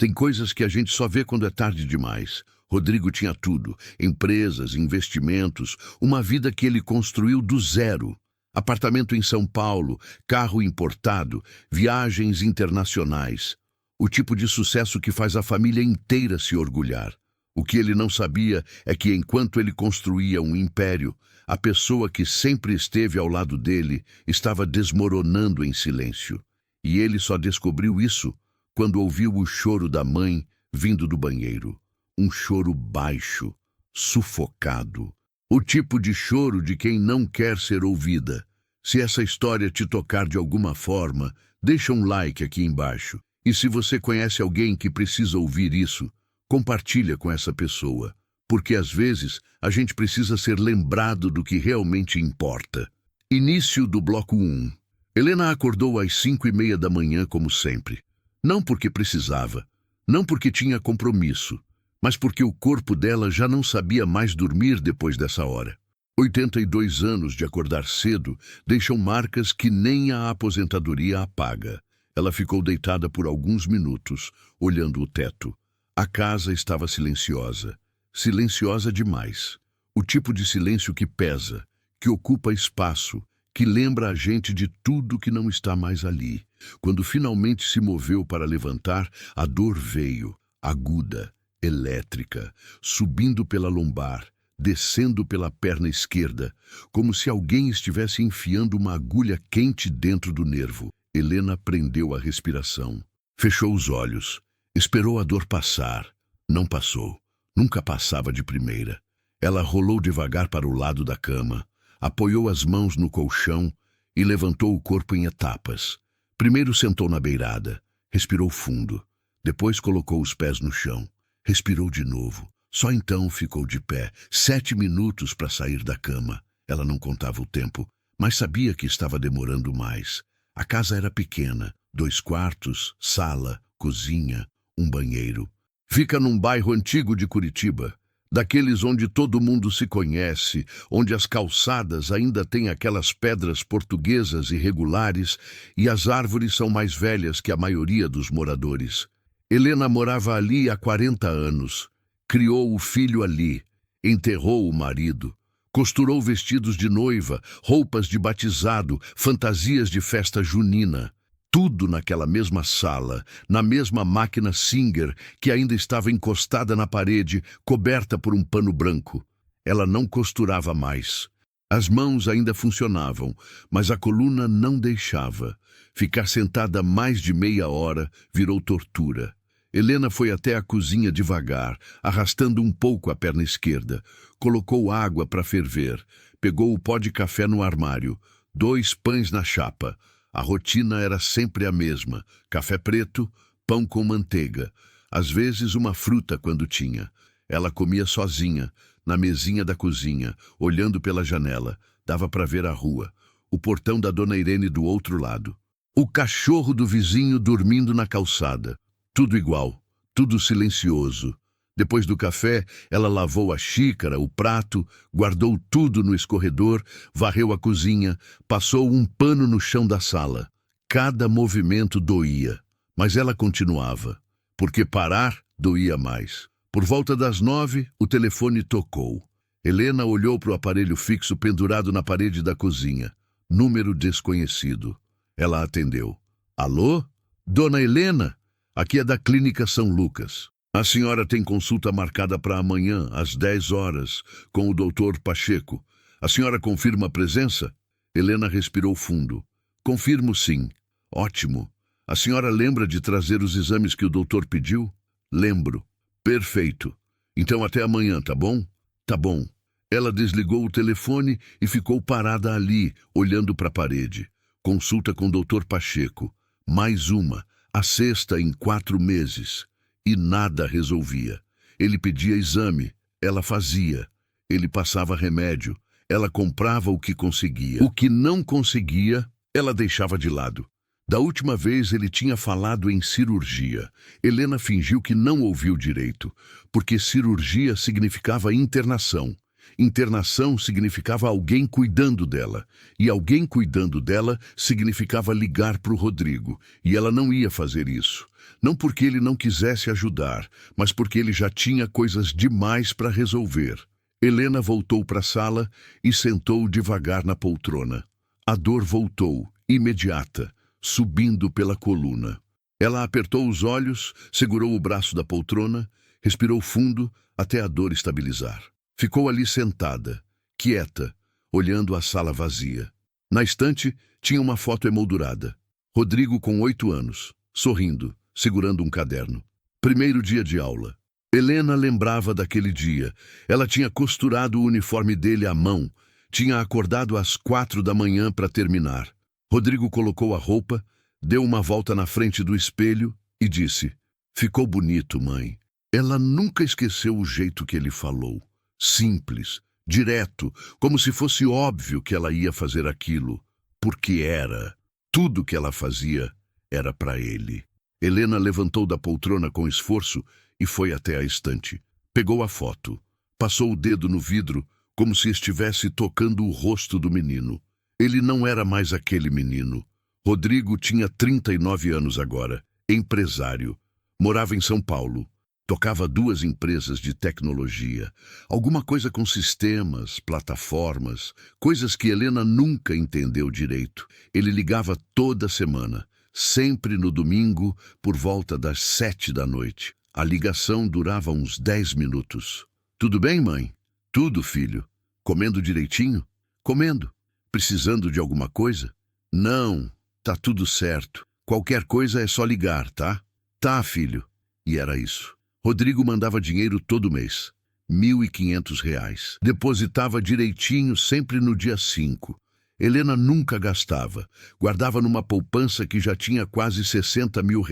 Tem coisas que a gente só vê quando é tarde demais. Rodrigo tinha tudo: empresas, investimentos, uma vida que ele construiu do zero. Apartamento em São Paulo, carro importado, viagens internacionais. O tipo de sucesso que faz a família inteira se orgulhar. O que ele não sabia é que enquanto ele construía um império, a pessoa que sempre esteve ao lado dele estava desmoronando em silêncio. E ele só descobriu isso quando ouviu o choro da mãe vindo do banheiro. Um choro baixo, sufocado. O tipo de choro de quem não quer ser ouvida. Se essa história te tocar de alguma forma, deixa um like aqui embaixo. E se você conhece alguém que precisa ouvir isso, compartilha com essa pessoa. Porque às vezes a gente precisa ser lembrado do que realmente importa. Início do bloco 1. Helena acordou às 5:30 da manhã como sempre. Não porque precisava, não porque tinha compromisso, mas porque o corpo dela já não sabia mais dormir depois dessa hora. 82 anos de acordar cedo deixam marcas que nem a aposentadoria apaga. Ela ficou deitada por alguns minutos, olhando o teto. A casa estava silenciosa. Silenciosa demais. O tipo de silêncio que pesa, que ocupa espaço, que lembra a gente de tudo que não está mais ali. Quando finalmente se moveu para levantar, a dor veio, aguda, elétrica, subindo pela lombar, descendo pela perna esquerda, como se alguém estivesse enfiando uma agulha quente dentro do nervo. Helena prendeu a respiração. Fechou os olhos. Esperou a dor passar. Não passou. Nunca passava de primeira. Ela rolou devagar para o lado da cama, apoiou as mãos no colchão e levantou o corpo em etapas. Primeiro sentou na beirada, respirou fundo. Depois colocou os pés no chão. Respirou de novo. Só então ficou de pé, 7 minutos para sair da cama. Ela não contava o tempo, mas sabia que estava demorando mais. A casa era pequena, 2 quartos, sala, cozinha, um banheiro. Fica num bairro antigo de Curitiba, daqueles onde todo mundo se conhece, onde as calçadas ainda têm aquelas pedras portuguesas irregulares e as árvores são mais velhas que a maioria dos moradores. Helena morava ali há 40 anos, criou o filho ali, enterrou o marido, costurou vestidos de noiva, roupas de batizado, fantasias de festa junina. Tudo naquela mesma sala, na mesma máquina Singer, que ainda estava encostada na parede, coberta por um pano branco. Ela não costurava mais. As mãos ainda funcionavam, mas a coluna não deixava. Ficar sentada mais de meia hora virou tortura. Helena foi até a cozinha devagar, arrastando um pouco a perna esquerda. Colocou água para ferver. Pegou o pó de café no armário. 2 pães na chapa. A rotina era sempre a mesma: café preto, pão com manteiga, às vezes uma fruta quando tinha. Ela comia sozinha, na mesinha da cozinha, olhando pela janela. Dava para ver a rua, o portão da dona Irene do outro lado. O cachorro do vizinho dormindo na calçada. Tudo igual, tudo silencioso. Depois do café, ela lavou a xícara, o prato, guardou tudo no escorredor, varreu a cozinha, passou um pano no chão da sala. Cada movimento doía, mas ela continuava, porque parar doía mais. Por volta das 9, o telefone tocou. Helena olhou para o aparelho fixo pendurado na parede da cozinha. Número desconhecido. Ela atendeu. Alô? Dona Helena? Aqui é da Clínica São Lucas. A senhora tem consulta marcada para amanhã, às 10 horas, com o Dr. Pacheco. A senhora confirma a presença? Helena respirou fundo. Confirmo sim. Ótimo. A senhora lembra de trazer os exames que o doutor pediu? Lembro. Perfeito. Então até amanhã, tá bom? Tá bom. Ela desligou o telefone e ficou parada ali, olhando para a parede. Consulta com o Dr. Pacheco. Mais uma. A 6ª em 4 meses. E nada resolvia. Ele pedia exame, ela fazia. Ele passava remédio, ela comprava o que conseguia. O que não conseguia, ela deixava de lado. Da última vez ele tinha falado em cirurgia. Helena fingiu que não ouviu direito, porque cirurgia significava internação. Internação significava alguém cuidando dela, e alguém cuidando dela significava ligar para o Rodrigo, e ela não ia fazer isso. Não porque ele não quisesse ajudar, mas porque ele já tinha coisas demais para resolver. Helena voltou para a sala e sentou devagar na poltrona. A dor voltou, imediata, subindo pela coluna. Ela apertou os olhos, segurou o braço da poltrona, respirou fundo até a dor estabilizar. Ficou ali sentada, quieta, olhando a sala vazia. Na estante tinha uma foto emoldurada. Rodrigo com 8 anos, sorrindo, segurando um caderno. Primeiro dia de aula. Helena lembrava daquele dia. Ela tinha costurado o uniforme dele à mão. Tinha acordado às 4 da manhã para terminar. Rodrigo colocou a roupa, deu uma volta na frente do espelho e disse: "Ficou bonito, mãe." Ela nunca esqueceu o jeito que ele falou. Simples, direto, como se fosse óbvio que ela ia fazer aquilo. Porque era. Tudo que ela fazia era para ele. Helena levantou da poltrona com esforço e foi até a estante. Pegou a foto. Passou o dedo no vidro, como se estivesse tocando o rosto do menino. Ele não era mais aquele menino. Rodrigo tinha 39 anos agora, empresário. Morava em São Paulo. Tocava 2 empresas de tecnologia. Alguma coisa com sistemas, plataformas, coisas que Helena nunca entendeu direito. Ele ligava toda semana, sempre no domingo, por volta das 7 da noite. A ligação durava uns 10 minutos. "Tudo bem, mãe?" "Tudo, filho." "Comendo direitinho?" "Comendo." "Precisando de alguma coisa?" "Não, tá tudo certo. Qualquer coisa é só ligar, tá?" "Tá, filho." E era isso. Rodrigo mandava dinheiro todo mês, R$ 1.500. Depositava direitinho sempre no dia 5. Helena nunca gastava. Guardava numa poupança que já tinha quase R$ 60 mil.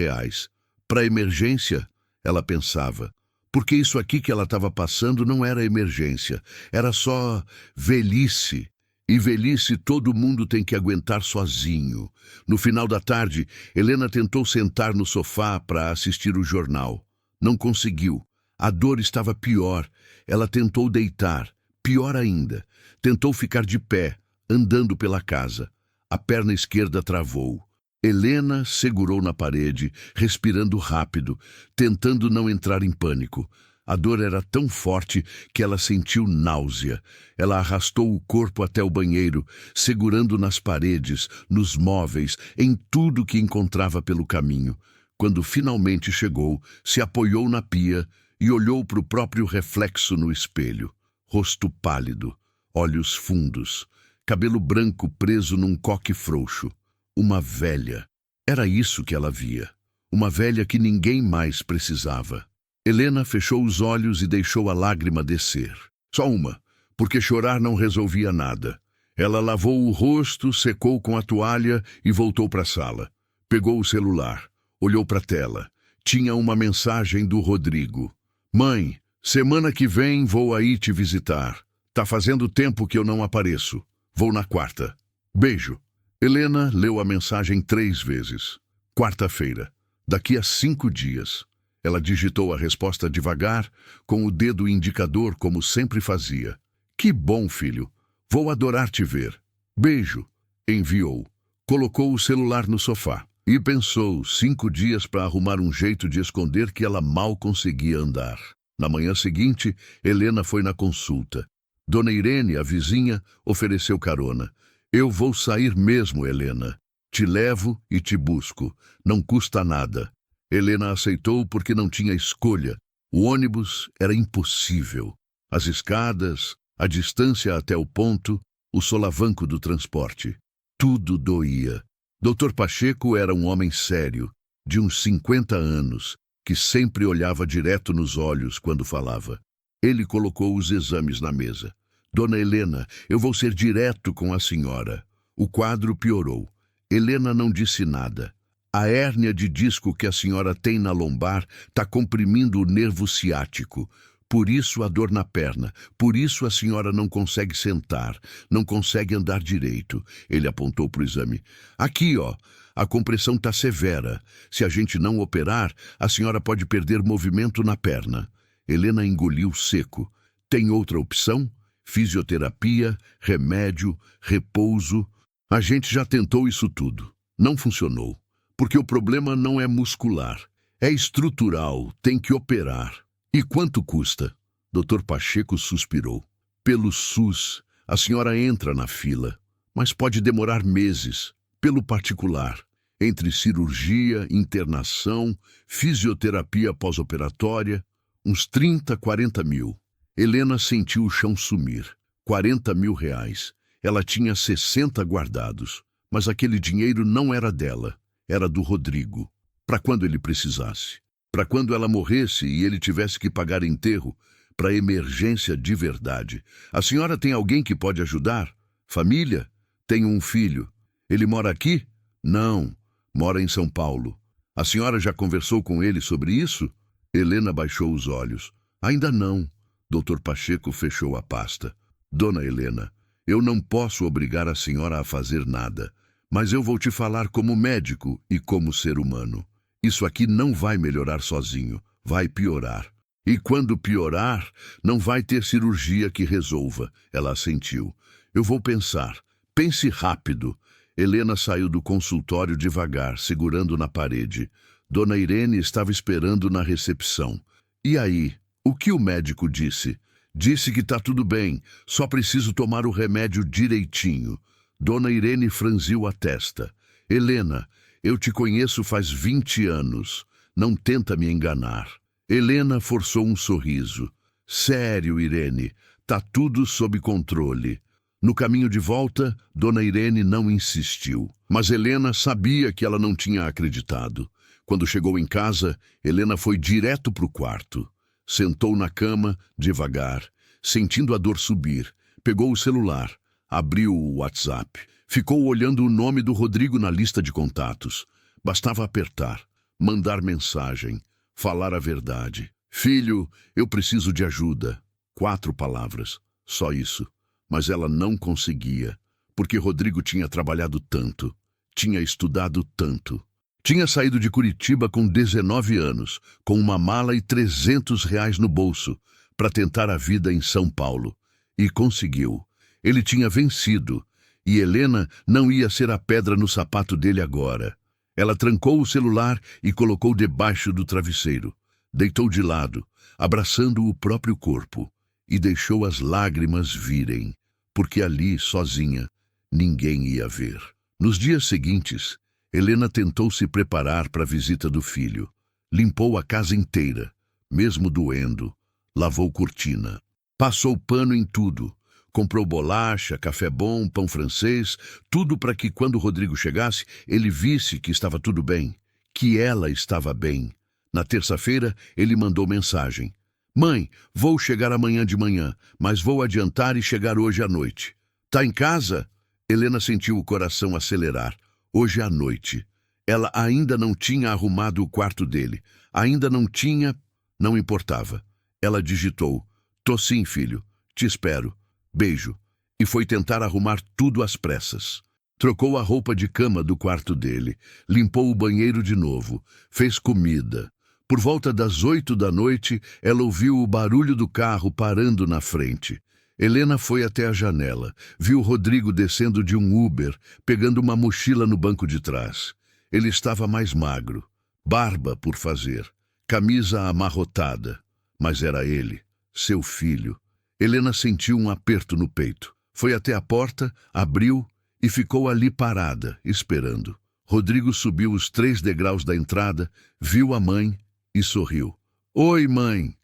Para emergência, ela pensava. Porque isso aqui que ela estava passando não era emergência. Era só velhice. E velhice todo mundo tem que aguentar sozinho. No final da tarde, Helena tentou sentar no sofá para assistir o jornal. Não conseguiu. A dor estava pior. Ela tentou deitar. Pior ainda. Tentou ficar de pé, andando pela casa. A perna esquerda travou. Helena segurou na parede, respirando rápido, tentando não entrar em pânico. A dor era tão forte que ela sentiu náusea. Ela arrastou o corpo até o banheiro, segurando nas paredes, nos móveis, em tudo que encontrava pelo caminho. Quando finalmente chegou, se apoiou na pia e olhou para o próprio reflexo no espelho. Rosto pálido, olhos fundos, cabelo branco preso num coque frouxo. Uma velha. Era isso que ela via. Uma velha que ninguém mais precisava. Helena fechou os olhos e deixou a lágrima descer. Só uma, porque chorar não resolvia nada. Ela lavou o rosto, secou com a toalha e voltou para a sala. Pegou o celular. Olhou para a tela. Tinha uma mensagem do Rodrigo. "Mãe, semana que vem vou aí te visitar. Tá fazendo tempo que eu não apareço. Vou na quarta. Beijo." Helena leu a mensagem 3 vezes. Quarta-feira. Daqui a 5 dias. Ela digitou a resposta devagar, com o dedo indicador como sempre fazia. "Que bom, filho. Vou adorar te ver. Beijo." Enviou. Colocou o celular no sofá. E pensou 5 dias para arrumar um jeito de esconder que ela mal conseguia andar. Na manhã seguinte, Helena foi na consulta. Dona Irene, a vizinha, ofereceu carona. "Eu vou sair mesmo, Helena. Te levo e te busco. Não custa nada." Helena aceitou porque não tinha escolha. O ônibus era impossível. As escadas, a distância até o ponto, o solavanco do transporte. Tudo doía. Dr. Pacheco era um homem sério, de uns 50 anos, que sempre olhava direto nos olhos quando falava. Ele colocou os exames na mesa. "Dona Helena, eu vou ser direto com a senhora." O quadro piorou. Helena não disse nada. "A hérnia de disco que a senhora tem na lombar está comprimindo o nervo ciático. Por isso a dor na perna, por isso a senhora não consegue sentar, não consegue andar direito." Ele apontou para o exame. "Aqui, ó, a compressão está severa. Se a gente não operar, a senhora pode perder movimento na perna." Helena engoliu seco. "Tem outra opção? Fisioterapia, remédio, repouso. A gente já tentou isso tudo. Não funcionou, porque o problema não é muscular, É estrutural, tem que operar. E quanto custa? Dr. Pacheco suspirou. Pelo SUS, a senhora entra na fila, mas pode demorar meses. Pelo particular, entre cirurgia, internação, fisioterapia pós-operatória, uns 30, 40 mil. Helena sentiu o chão sumir. 40 mil reais. Ela tinha 60 guardados, mas aquele dinheiro não era dela, era do Rodrigo. Para quando ele precisasse. Para quando ela morresse e ele tivesse que pagar enterro, para emergência de verdade. A senhora tem alguém que pode ajudar? Família? Tenho um filho. Ele mora aqui? Não, mora em São Paulo. A senhora já conversou com ele sobre isso? Helena baixou os olhos. Ainda não. Dr. Pacheco fechou a pasta. Dona Helena, eu não posso obrigar a senhora a fazer nada, mas eu vou te falar como médico e como ser humano. Isso aqui não vai melhorar sozinho, vai piorar. E quando piorar, não vai ter cirurgia que resolva. Ela assentiu. Eu vou pensar. Pense rápido. Helena saiu do consultório devagar, segurando na parede. Dona Irene estava esperando na recepção. E aí? O que o médico disse? Disse que tá tudo bem, só preciso tomar o remédio direitinho. Dona Irene franziu a testa. Helena, eu te conheço faz 20 anos. Não tenta me enganar. Helena forçou um sorriso. Sério, Irene, tá tudo sob controle. No caminho de volta, Dona Irene não insistiu. Mas Helena sabia que ela não tinha acreditado. Quando chegou em casa, Helena foi direto para o quarto. Sentou na cama, devagar, sentindo a dor subir. Pegou o celular, abriu o WhatsApp. Ficou olhando o nome do Rodrigo na lista de contatos. Bastava apertar, mandar mensagem, falar a verdade. Filho, eu preciso de ajuda. 4 palavras, só isso. Mas ela não conseguia, porque Rodrigo tinha trabalhado tanto, tinha estudado tanto. Tinha saído de Curitiba com 19 anos, com uma mala e R$ 300 no bolso, para tentar a vida em São Paulo. E conseguiu. Ele tinha vencido. E Helena não ia ser a pedra no sapato dele agora. Ela trancou o celular e colocou debaixo do travesseiro. Deitou de lado, abraçando o próprio corpo, e deixou as lágrimas virem, porque ali, sozinha, ninguém ia ver. Nos dias seguintes, Helena tentou se preparar para a visita do filho. Limpou a casa inteira, mesmo doendo. Lavou cortina. Passou pano em tudo. Comprou bolacha, café bom, pão francês, tudo para que quando Rodrigo chegasse, ele visse que estava tudo bem, que ela estava bem. Na terça-feira, ele mandou mensagem. Mãe, vou chegar amanhã de manhã, mas vou adiantar e chegar hoje à noite. Tá em casa? Helena sentiu o coração acelerar. Hoje à noite. Ela ainda não tinha arrumado o quarto dele. Ainda não tinha... Não importava. Ela digitou. Tô sim, filho. Te espero. Beijo. E foi tentar arrumar tudo às pressas. Trocou a roupa de cama do quarto dele. Limpou o banheiro de novo. Fez comida. Por volta das 8 da noite, ela ouviu o barulho do carro parando na frente. Helena foi até a janela. Viu Rodrigo descendo de um Uber, pegando uma mochila no banco de trás. Ele estava mais magro. Barba por fazer. Camisa amarrotada. Mas era ele, seu filho. Helena sentiu um aperto no peito. Foi até a porta, abriu e ficou ali parada, esperando. Rodrigo subiu os 3 degraus da entrada, viu a mãe e sorriu. Oi, mãe.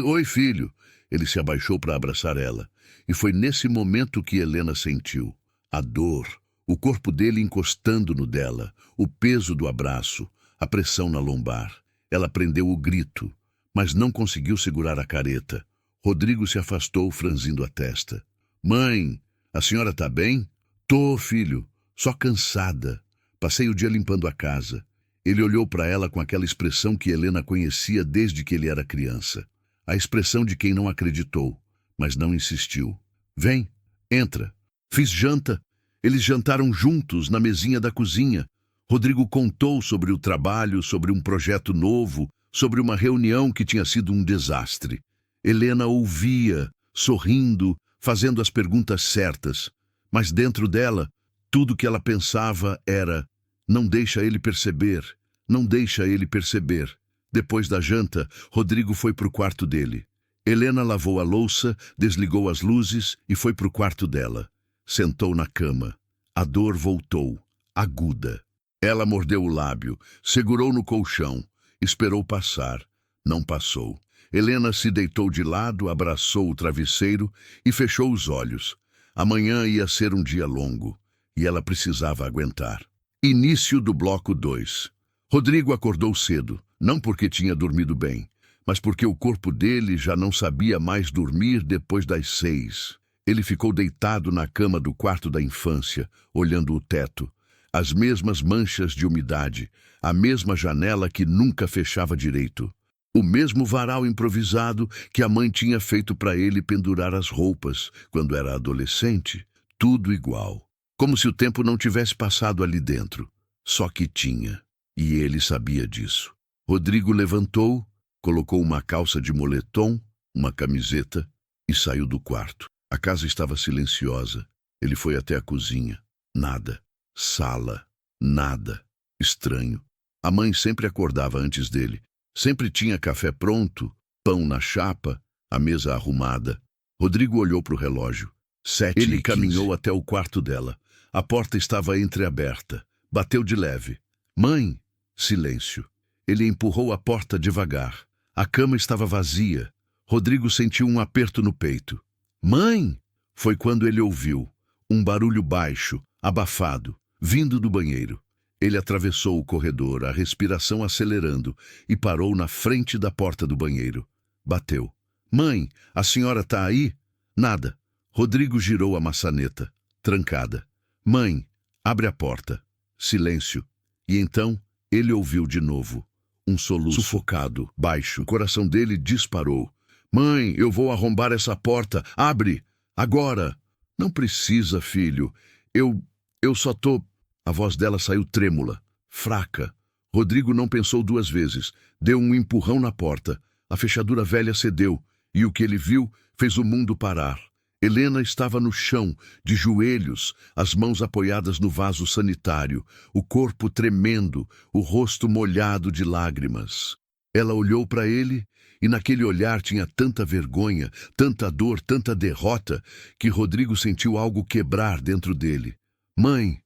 Oi, filho. Ele se abaixou para abraçar ela. E foi nesse momento que Helena sentiu a dor, o corpo dele encostando no dela, o peso do abraço, a pressão na lombar. Ela prendeu o grito, mas não conseguiu segurar a careta. Rodrigo se afastou, franzindo a testa. Mãe, a senhora tá bem? Tô, filho, só cansada. Passei o dia limpando a casa. Ele olhou para ela com aquela expressão que Helena conhecia desde que ele era criança. A expressão de quem não acreditou, mas não insistiu. Vem, entra. Fiz janta. Eles jantaram juntos na mesinha da cozinha. Rodrigo contou sobre o trabalho, sobre um projeto novo, sobre uma reunião que tinha sido um desastre. Helena ouvia, sorrindo, fazendo as perguntas certas. Mas dentro dela, tudo que ela pensava era: não deixa ele perceber, não deixa ele perceber. Depois da janta, Rodrigo foi para o quarto dele. Helena lavou a louça, desligou as luzes e foi para o quarto dela. Sentou na cama. A dor voltou, aguda. Ela mordeu o lábio, segurou no colchão, esperou passar. Não passou. Helena se deitou de lado, abraçou o travesseiro e fechou os olhos. Amanhã ia ser um dia longo e ela precisava aguentar. Início do bloco 2. Rodrigo acordou cedo, não porque tinha dormido bem, mas porque o corpo dele já não sabia mais dormir depois das 6. Ele ficou deitado na cama do quarto da infância, olhando o teto. As mesmas manchas de umidade, a mesma janela que nunca fechava direito. O mesmo varal improvisado que a mãe tinha feito para ele pendurar as roupas quando era adolescente. Tudo igual. Como se o tempo não tivesse passado ali dentro. Só que tinha. E ele sabia disso. Rodrigo levantou, colocou uma calça de moletom, uma camiseta e saiu do quarto. A casa estava silenciosa. Ele foi até a cozinha. Nada. Sala. Nada. Estranho. A mãe sempre acordava antes dele. Sempre tinha café pronto, pão na chapa, a mesa arrumada. Rodrigo olhou para o relógio. 7h15. Ele caminhou até o quarto dela. A porta estava entreaberta. Bateu de leve. Mãe! Silêncio. Ele empurrou a porta devagar. A cama estava vazia. Rodrigo sentiu um aperto no peito. Mãe! Foi quando ele ouviu. Um barulho baixo, abafado, vindo do banheiro. Ele atravessou o corredor, a respiração acelerando, e parou na frente da porta do banheiro. Bateu. Mãe, a senhora tá aí? Nada. Rodrigo girou a maçaneta. Trancada. Mãe, abre a porta. Silêncio. E então, ele ouviu de novo. Um soluço sufocado, baixo. O coração dele disparou. Mãe, eu vou arrombar essa porta. Abre! Agora! Não precisa, filho. Eu só tô... A voz dela saiu trêmula, fraca. Rodrigo não pensou 2 vezes. Deu um empurrão na porta. A fechadura velha cedeu, e o que ele viu fez o mundo parar. Helena estava no chão, de joelhos, as mãos apoiadas no vaso sanitário, o corpo tremendo, o rosto molhado de lágrimas. Ela olhou para ele, e naquele olhar tinha tanta vergonha, tanta dor, tanta derrota, que Rodrigo sentiu algo quebrar dentro dele. Mãe,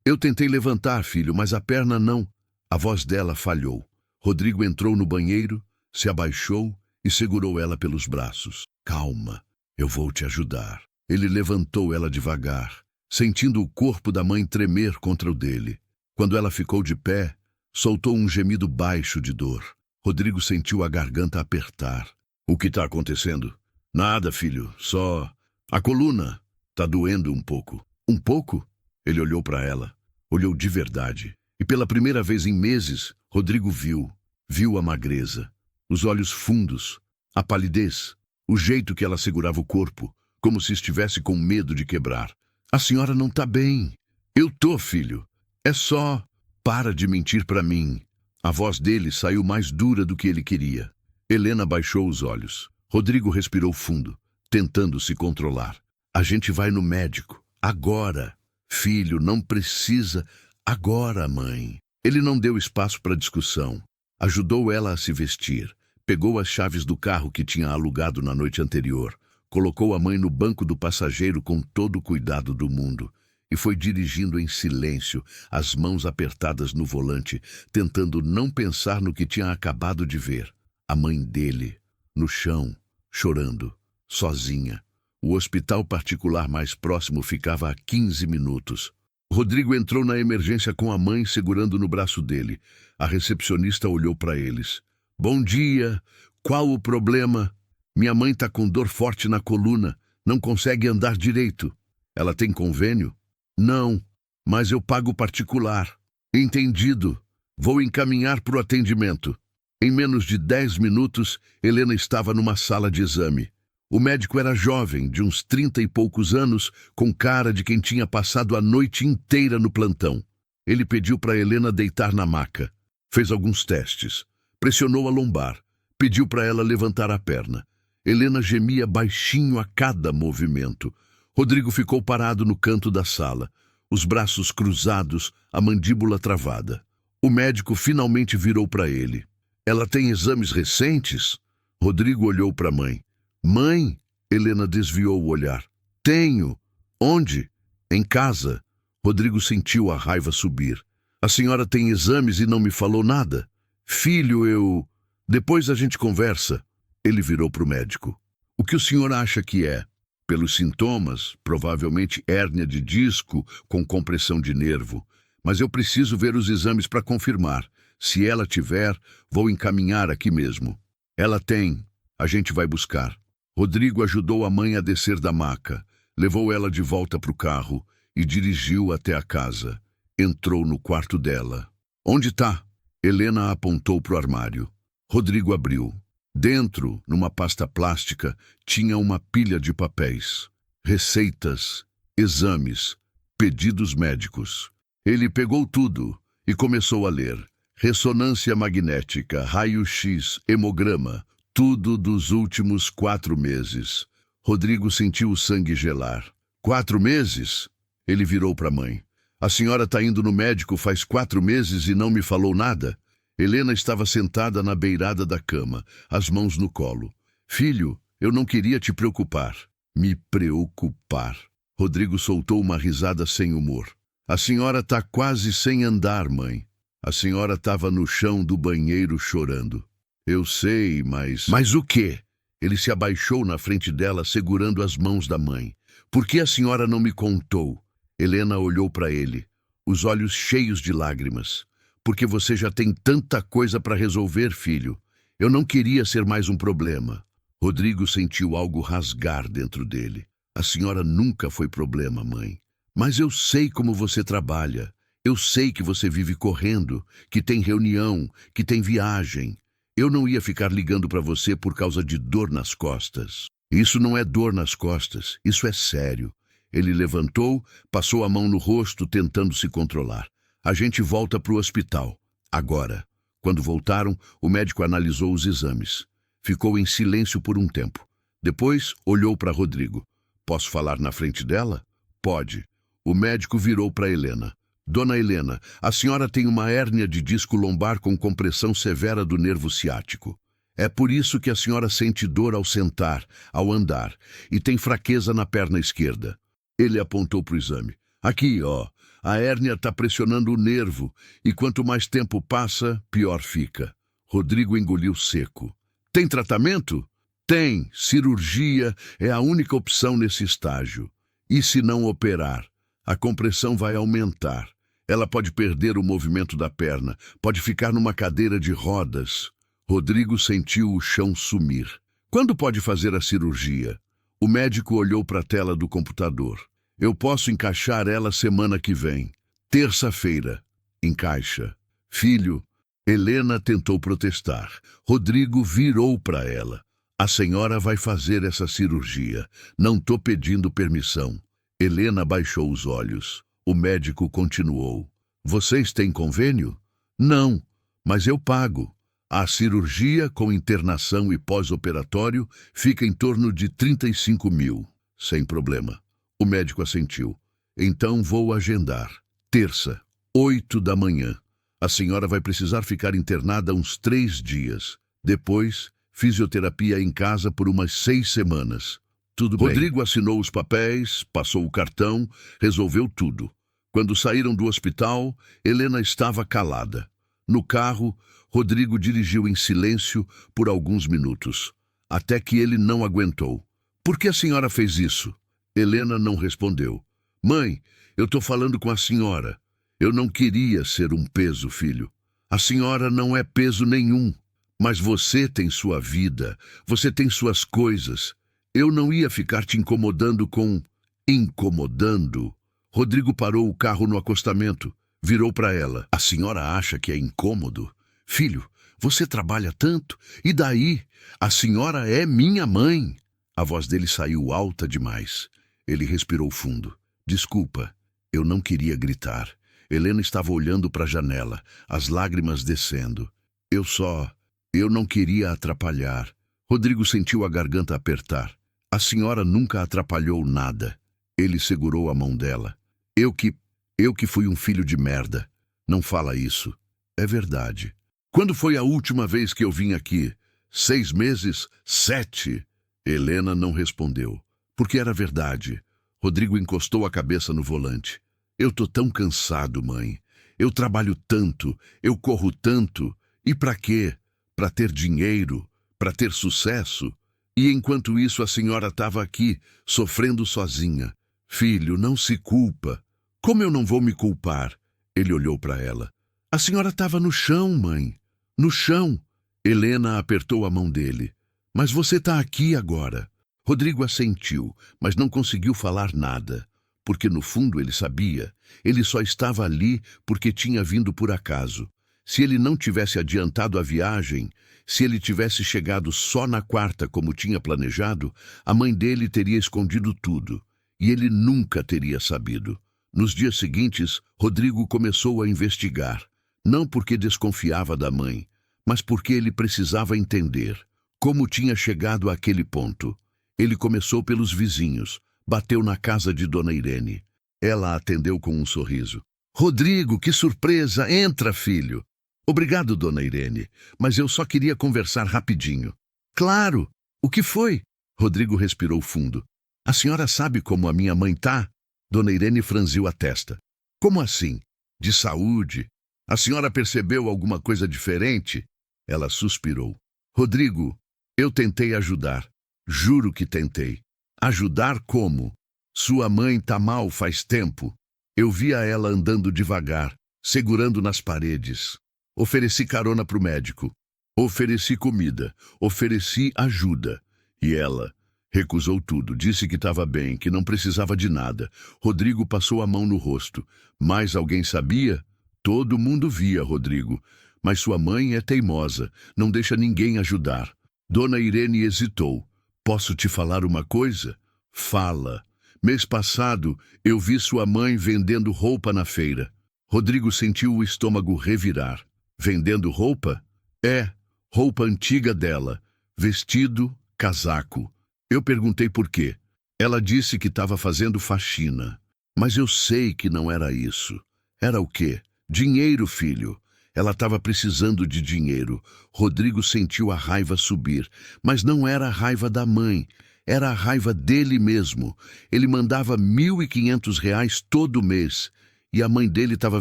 Eu tentei levantar, filho, mas a perna não. A voz dela falhou. Rodrigo entrou no banheiro, se abaixou e segurou ela pelos braços. Calma, eu vou te ajudar. Ele levantou ela devagar, sentindo o corpo da mãe tremer contra o dele. Quando ela ficou de pé, soltou um gemido baixo de dor. Rodrigo sentiu a garganta apertar. O que está acontecendo? Nada, filho, só... A coluna está doendo um pouco. Um pouco? Ele olhou para ela, olhou de verdade. E pela primeira vez em meses, Rodrigo viu a magreza, os olhos fundos, a palidez, o jeito que ela segurava o corpo, como se estivesse com medo de quebrar. A senhora não está bem. Eu tô, filho. É só... Para de mentir para mim. A voz dele saiu mais dura do que ele queria. Helena baixou os olhos. Rodrigo respirou fundo, tentando se controlar. A gente vai no médico. Agora. Filho, não precisa. Agora, mãe. Ele não deu espaço para discussão. Ajudou ela a se vestir. Pegou as chaves do carro que tinha alugado na noite anterior. Colocou a mãe no banco do passageiro com todo o cuidado do mundo. E foi dirigindo em silêncio, as mãos apertadas no volante, tentando não pensar no que tinha acabado de ver. A mãe dele, no chão, chorando, sozinha. O hospital particular mais próximo ficava a 15 minutos. Rodrigo entrou na emergência com a mãe segurando no braço dele. A recepcionista olhou para eles. Bom dia. Qual o problema? Minha mãe está com dor forte na coluna. Não consegue andar direito. Ela tem convênio? Não, mas eu pago particular. Entendido. Vou encaminhar para o atendimento. Em menos de 10 minutos, Helena estava numa sala de exame. O médico era jovem, de uns 30 e poucos anos, com cara de quem tinha passado a noite inteira no plantão. Ele pediu para Helena deitar na maca. Fez alguns testes. Pressionou a lombar. Pediu para ela levantar a perna. Helena gemia baixinho a cada movimento. Rodrigo ficou parado no canto da sala, os braços cruzados, a mandíbula travada. O médico finalmente virou para ele. Ela tem exames recentes? Rodrigo olhou para a mãe. Mãe? Helena desviou o olhar. Tenho. Onde? Em casa. Rodrigo sentiu a raiva subir. A senhora tem exames e não me falou nada? Filho, eu... Depois a gente conversa. Ele virou para o médico. O que o senhor acha que é? Pelos sintomas, provavelmente hérnia de disco com compressão de nervo. Mas eu preciso ver os exames para confirmar. Se ela tiver, vou encaminhar aqui mesmo. Ela tem. A gente vai buscar. Rodrigo ajudou a mãe a descer da maca, levou ela de volta para o carro e dirigiu até a casa. Entrou no quarto dela. Onde tá? Helena apontou para o armário. Rodrigo abriu. Dentro, numa pasta plástica, tinha uma pilha de papéis. Receitas, exames, pedidos médicos. Ele pegou tudo e começou a ler. Ressonância magnética, raio-x, hemograma, tudo dos últimos 4 meses. Rodrigo sentiu o sangue gelar. 4 meses? Ele virou para a mãe. A senhora está indo no médico faz 4 meses e não me falou nada? Helena estava sentada na beirada da cama, as mãos no colo. Filho, eu não queria te preocupar. Me preocupar. Rodrigo soltou uma risada sem humor. A senhora está quase sem andar, mãe. A senhora estava no chão do banheiro chorando. Eu sei, mas... Mas o quê? Ele se abaixou na frente dela, segurando as mãos da mãe. Por que a senhora não me contou? Helena olhou para ele, os olhos cheios de lágrimas. Porque você já tem tanta coisa para resolver, filho. Eu não queria ser mais um problema. Rodrigo sentiu algo rasgar dentro dele. A senhora nunca foi problema, mãe. Mas eu sei como você trabalha. Eu sei que você vive correndo, que tem reunião, que tem viagem. Eu não ia ficar ligando para você por causa de dor nas costas. Isso não é dor nas costas, isso é sério. Ele levantou, passou a mão no rosto, tentando se controlar. A gente volta para o hospital. Agora. Quando voltaram, o médico analisou os exames. Ficou em silêncio por um tempo. Depois, olhou para Rodrigo. Posso falar na frente dela? Pode. O médico virou para Helena. Dona Helena, a senhora tem uma hérnia de disco lombar com compressão severa do nervo ciático. É por isso que a senhora sente dor ao sentar, ao andar, e tem fraqueza na perna esquerda. Ele apontou para o exame. Aqui, ó. A hérnia está pressionando o nervo, e quanto mais tempo passa, pior fica. Rodrigo engoliu seco. Tem tratamento? Tem. Cirurgia é a única opção nesse estágio. E se não operar? A compressão vai aumentar. Ela pode perder o movimento da perna, pode ficar numa cadeira de rodas. Rodrigo sentiu o chão sumir. Quando pode fazer a cirurgia? O médico olhou para a tela do computador. Eu posso encaixar ela semana que vem. Terça-feira. Encaixa. Filho, Helena tentou protestar. Rodrigo virou para ela. A senhora vai fazer essa cirurgia. Não tô pedindo permissão. Helena baixou os olhos. O médico continuou. Vocês têm convênio? Não, mas eu pago. A cirurgia com internação e pós-operatório fica em torno de 35 mil. Sem problema. O médico assentiu. Então vou agendar. Terça, 8 da manhã. A senhora vai precisar ficar internada uns 3 dias. Depois, fisioterapia em casa por umas 6 semanas. Tudo bem. Rodrigo assinou os papéis, passou o cartão, resolveu tudo. Quando saíram do hospital, Helena estava calada. No carro, Rodrigo dirigiu em silêncio por alguns minutos, até que ele não aguentou. Por que a senhora fez isso? Helena não respondeu. Mãe, eu estou falando com a senhora. Eu não queria ser um peso, filho. A senhora não é peso nenhum. Mas você tem sua vida, você tem suas coisas. Eu não ia ficar te incomodando com... Incomodando? Rodrigo parou o carro no acostamento, virou para ela. A senhora acha que é incômodo? Filho, você trabalha tanto, e daí? A senhora é minha mãe. A voz dele saiu alta demais. Ele respirou fundo. Desculpa, eu não queria gritar. Helena estava olhando para a janela, as lágrimas descendo. Eu não queria atrapalhar. Rodrigo sentiu a garganta apertar. A senhora nunca atrapalhou nada. Ele segurou a mão dela. Eu que fui um filho de merda. Não fala isso. É verdade. Quando foi a última vez que eu vim aqui? 6 meses? 7? Helena não respondeu, porque era verdade. Rodrigo encostou a cabeça no volante. Eu tô tão cansado, mãe. Eu trabalho tanto, eu corro tanto. E para quê? Para ter dinheiro, para ter sucesso. E enquanto isso a senhora estava aqui, sofrendo sozinha. Filho, não se culpa. Como eu não vou me culpar? Ele olhou para ela. A senhora estava no chão, mãe. No chão. Helena apertou a mão dele. Mas você está aqui agora. Rodrigo assentiu, mas não conseguiu falar nada. Porque no fundo ele sabia. Ele só estava ali porque tinha vindo por acaso. Se ele não tivesse adiantado a viagem, se ele tivesse chegado só na quarta como tinha planejado, a mãe dele teria escondido tudo. E ele nunca teria sabido. Nos dias seguintes, Rodrigo começou a investigar. Não porque desconfiava da mãe, mas porque ele precisava entender como tinha chegado àquele ponto. Ele começou pelos vizinhos, bateu na casa de Dona Irene. Ela atendeu com um sorriso. Rodrigo, que surpresa! Entra, filho! Obrigado, Dona Irene, mas eu só queria conversar rapidinho. Claro! O que foi? Rodrigo respirou fundo. A senhora sabe como a minha mãe tá? Dona Irene franziu a testa. Como assim? De saúde? A senhora percebeu alguma coisa diferente? Ela suspirou. Rodrigo, eu tentei ajudar. Juro que tentei. Ajudar como? Sua mãe tá mal faz tempo. Eu via ela andando devagar, segurando nas paredes. Ofereci carona pro médico. Ofereci comida. Ofereci ajuda. E ela recusou tudo. Disse que estava bem, que não precisava de nada. Rodrigo passou a mão no rosto. Mais alguém sabia? Todo mundo via, Rodrigo. Mas sua mãe é teimosa. Não deixa ninguém ajudar. Dona Irene hesitou. Posso te falar uma coisa? Fala. Mês passado, eu vi sua mãe vendendo roupa na feira. Rodrigo sentiu o estômago revirar. Vendendo roupa? É, roupa antiga dela. Vestido, casaco. Eu perguntei por quê. Ela disse que estava fazendo faxina. Mas eu sei que não era isso. Era o quê? Dinheiro, filho. Ela estava precisando de dinheiro. Rodrigo sentiu a raiva subir. Mas não era a raiva da mãe. Era a raiva dele mesmo. Ele mandava R$ 1.500 todo mês. E a mãe dele estava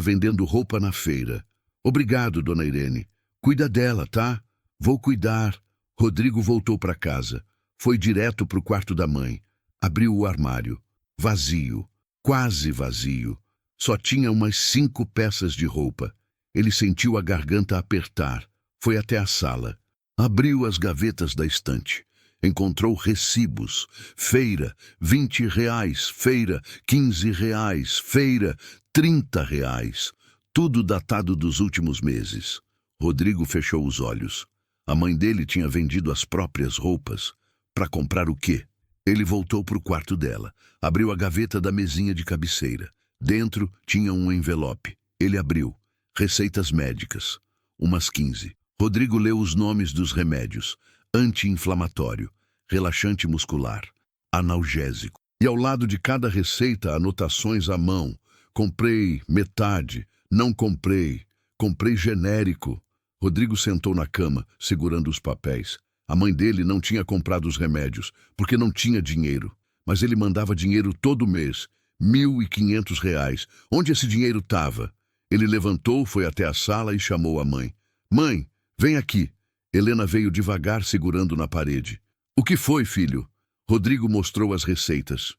vendendo roupa na feira. Obrigado, Dona Irene. Cuida dela, tá? Vou cuidar. Rodrigo voltou para casa. Foi direto para o quarto da mãe. Abriu o armário. Vazio. Quase vazio. Só tinha umas 5 peças de roupa. Ele sentiu a garganta apertar. Foi até a sala. Abriu as gavetas da estante. Encontrou recibos. Feira, R$ 20. Feira, R$ 15. Feira, R$ 30. Tudo datado dos últimos meses. Rodrigo fechou os olhos. A mãe dele tinha vendido as próprias roupas. Para comprar o quê? Ele voltou para o quarto dela. Abriu a gaveta da mesinha de cabeceira. Dentro tinha um envelope. Ele abriu. Receitas médicas. Umas 15. Rodrigo leu os nomes dos remédios. Anti-inflamatório, relaxante muscular, analgésico. E ao lado de cada receita, anotações à mão. Comprei metade, não comprei, comprei genérico. Rodrigo sentou na cama, segurando os papéis. A mãe dele não tinha comprado os remédios, porque não tinha dinheiro. Mas ele mandava dinheiro todo mês, R$ 1.500. Onde esse dinheiro estava? Ele levantou, foi até a sala e chamou a mãe. Mãe, vem aqui. Helena veio devagar, segurando na parede. O que foi, filho? Rodrigo mostrou as receitas.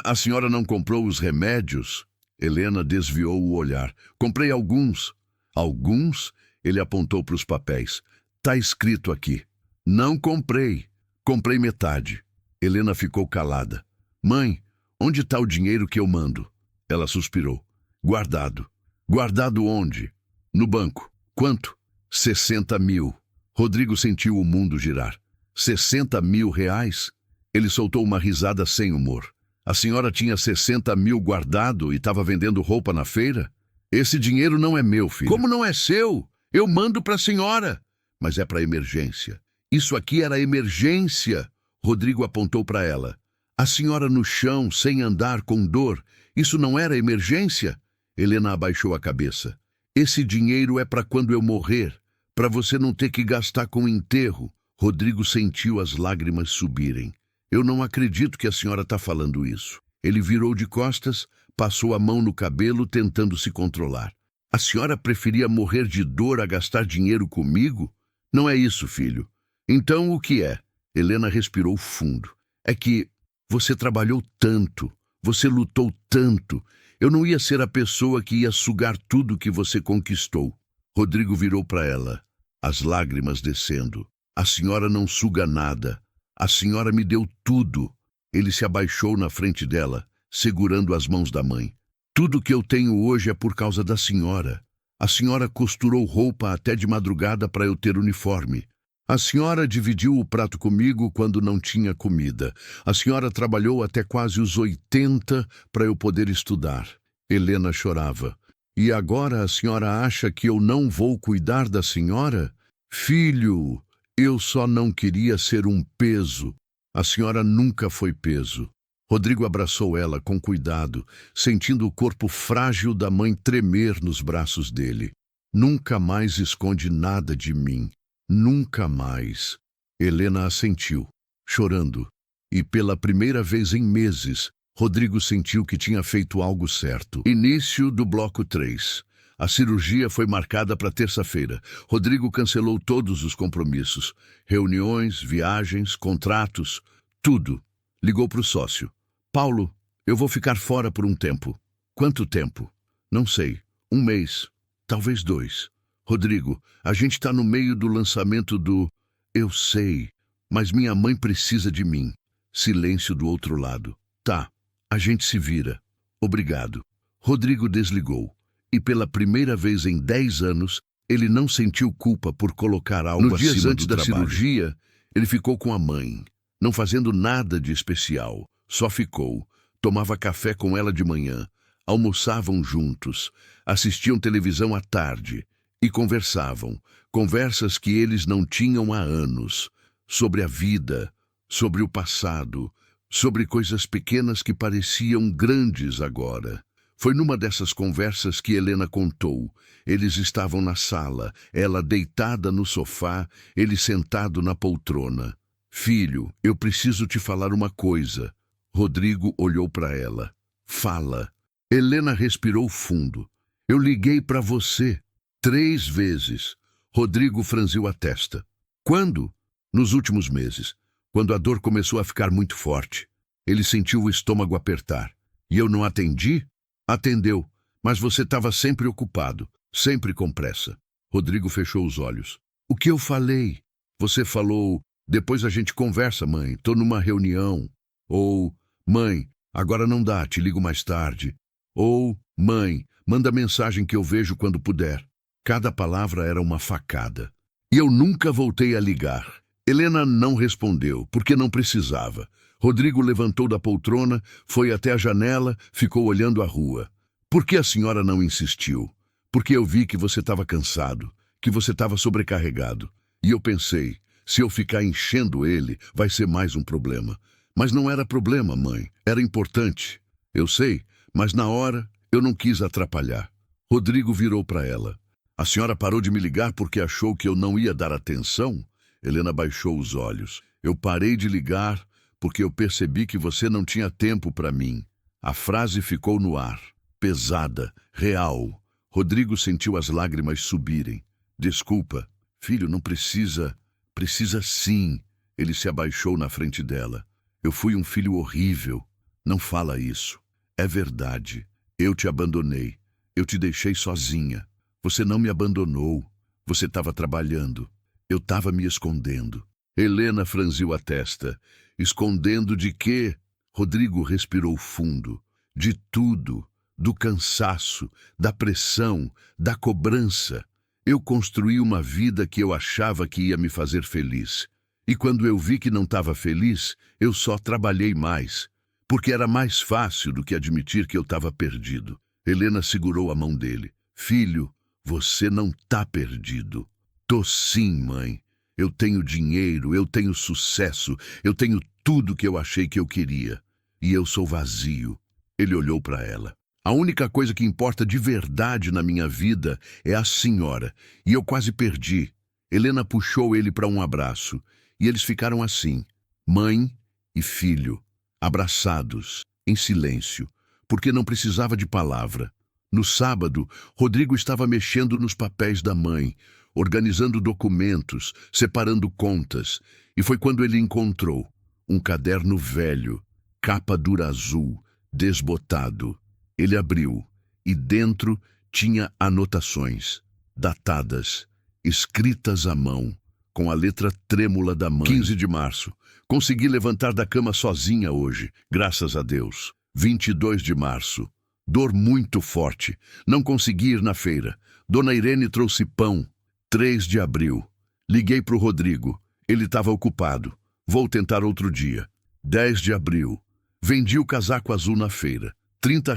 A senhora não comprou os remédios? Helena desviou o olhar. Comprei alguns. Alguns? Ele apontou para os papéis. Tá escrito aqui. Não comprei. Comprei metade. Helena ficou calada. Mãe, onde está o dinheiro que eu mando? Ela suspirou. Guardado. Guardado onde? No banco. Quanto? 60 mil. Rodrigo sentiu o mundo girar. 60 mil reais? Ele soltou uma risada sem humor. A senhora tinha 60 mil guardado e estava vendendo roupa na feira? Esse dinheiro não é meu, filho. Como não é seu? Eu mando para a senhora. Mas é para emergência. Isso aqui era emergência. Rodrigo apontou para ela. A senhora no chão, sem andar, com dor. Isso não era emergência? Helena abaixou a cabeça. Esse dinheiro é para quando eu morrer, para você não ter que gastar com o enterro. Rodrigo sentiu as lágrimas subirem. Eu não acredito que a senhora está falando isso. Ele virou de costas, passou a mão no cabelo, tentando se controlar. A senhora preferia morrer de dor a gastar dinheiro comigo? Não é isso, filho. Então o que é? Helena respirou fundo. É que você trabalhou tanto, você lutou tanto. Eu não ia ser a pessoa que ia sugar tudo que você conquistou. Rodrigo virou para ela, as lágrimas descendo. A senhora não suga nada. A senhora me deu tudo. Ele se abaixou na frente dela, segurando as mãos da mãe. Tudo que eu tenho hoje é por causa da senhora. A senhora costurou roupa até de madrugada para eu ter uniforme. A senhora dividiu o prato comigo quando não tinha comida. A senhora trabalhou até quase os 80 para eu poder estudar. Helena chorava. E agora a senhora acha que eu não vou cuidar da senhora? Filho, eu só não queria ser um peso. A senhora nunca foi peso. Rodrigo abraçou ela com cuidado, sentindo o corpo frágil da mãe tremer nos braços dele. Nunca mais esconde nada de mim. Nunca mais. Helena assentiu, chorando. E pela primeira vez em meses, Rodrigo sentiu que tinha feito algo certo. Início do bloco 3. A cirurgia foi marcada para terça-feira. Rodrigo cancelou todos os compromissos. Reuniões, viagens, contratos, tudo. Ligou para o sócio. Paulo, eu vou ficar fora por um tempo. Quanto tempo? Não sei. 1 mês. Talvez 2. Rodrigo, a gente está no meio do lançamento do... Eu sei, mas minha mãe precisa de mim. Silêncio do outro lado. Tá, a gente se vira. Obrigado. Rodrigo desligou. E pela primeira vez em 10 anos, ele não sentiu culpa por colocar algo acima do trabalho. No dia antes da cirurgia, ele ficou com a mãe, não fazendo nada de especial. Só ficou, tomava café com ela de manhã, almoçavam juntos, assistiam televisão à tarde e conversavam, conversas que eles não tinham há anos, sobre a vida, sobre o passado, sobre coisas pequenas que pareciam grandes agora. Foi numa dessas conversas que Helena contou. Eles estavam na sala, ela deitada no sofá, ele sentado na poltrona. Filho, eu preciso te falar uma coisa. Rodrigo olhou para ela. Fala. Helena respirou fundo. Eu liguei para você 3 vezes. Rodrigo franziu a testa. Quando? Nos últimos meses, quando a dor começou a ficar muito forte. Ele sentiu o estômago apertar. E eu não atendi? Atendeu, mas você estava sempre ocupado, sempre com pressa. Rodrigo fechou os olhos. O que eu falei? Você falou, depois a gente conversa, mãe, tô numa reunião. Ou, mãe, agora não dá, te ligo mais tarde. Ou, mãe, manda mensagem que eu vejo quando puder. Cada palavra era uma facada. E eu nunca voltei a ligar. Helena não respondeu, porque não precisava. Rodrigo levantou da poltrona, foi até a janela, ficou olhando a rua. Por que a senhora não insistiu? Porque eu vi que você estava cansado, que você estava sobrecarregado. E eu pensei, se eu ficar enchendo ele, vai ser mais um problema. Mas não era problema, mãe. Era importante. Eu sei, mas na hora eu não quis atrapalhar. Rodrigo virou para ela. A senhora parou de me ligar porque achou que eu não ia dar atenção? Helena baixou os olhos. Eu parei de ligar porque eu percebi que você não tinha tempo para mim. A frase ficou no ar, pesada, real. Rodrigo sentiu as lágrimas subirem. Desculpa, filho, não precisa. Precisa sim. Ele se abaixou na frente dela. Eu fui um filho horrível. Não fala isso. É verdade. Eu te abandonei. Eu te deixei sozinha. Você não me abandonou. Você estava trabalhando. Eu estava me escondendo. Helena franziu a testa. Escondendo de quê? Rodrigo respirou fundo. De tudo. Do cansaço, da pressão, da cobrança. Eu construí uma vida que eu achava que ia me fazer feliz. E quando eu vi que não estava feliz, eu só trabalhei mais. Porque era mais fácil do que admitir que eu estava perdido. Helena segurou a mão dele. Filho, você não tá perdido. Tô sim, mãe. Eu tenho dinheiro, eu tenho sucesso, eu tenho tudo que eu achei que eu queria. E eu sou vazio. Ele olhou para ela. A única coisa que importa de verdade na minha vida é a senhora. E eu quase perdi. Helena puxou ele para um abraço. E eles ficaram assim, mãe e filho, abraçados, em silêncio, porque não precisava de palavra. No sábado, Rodrigo estava mexendo nos papéis da mãe, organizando documentos, separando contas, e foi quando ele encontrou um caderno velho, capa dura azul, desbotado. Ele abriu, e dentro tinha anotações, datadas, escritas à mão, com a letra trêmula da mãe. 15 de março. Consegui levantar da cama sozinha hoje, graças a Deus. 22 de março. Dor muito forte. Não consegui ir na feira. Dona Irene trouxe pão. 3 de abril. Liguei para o Rodrigo. Ele estava ocupado. Vou tentar outro dia. 10 de abril. Vendi o casaco azul na feira. R$ 30.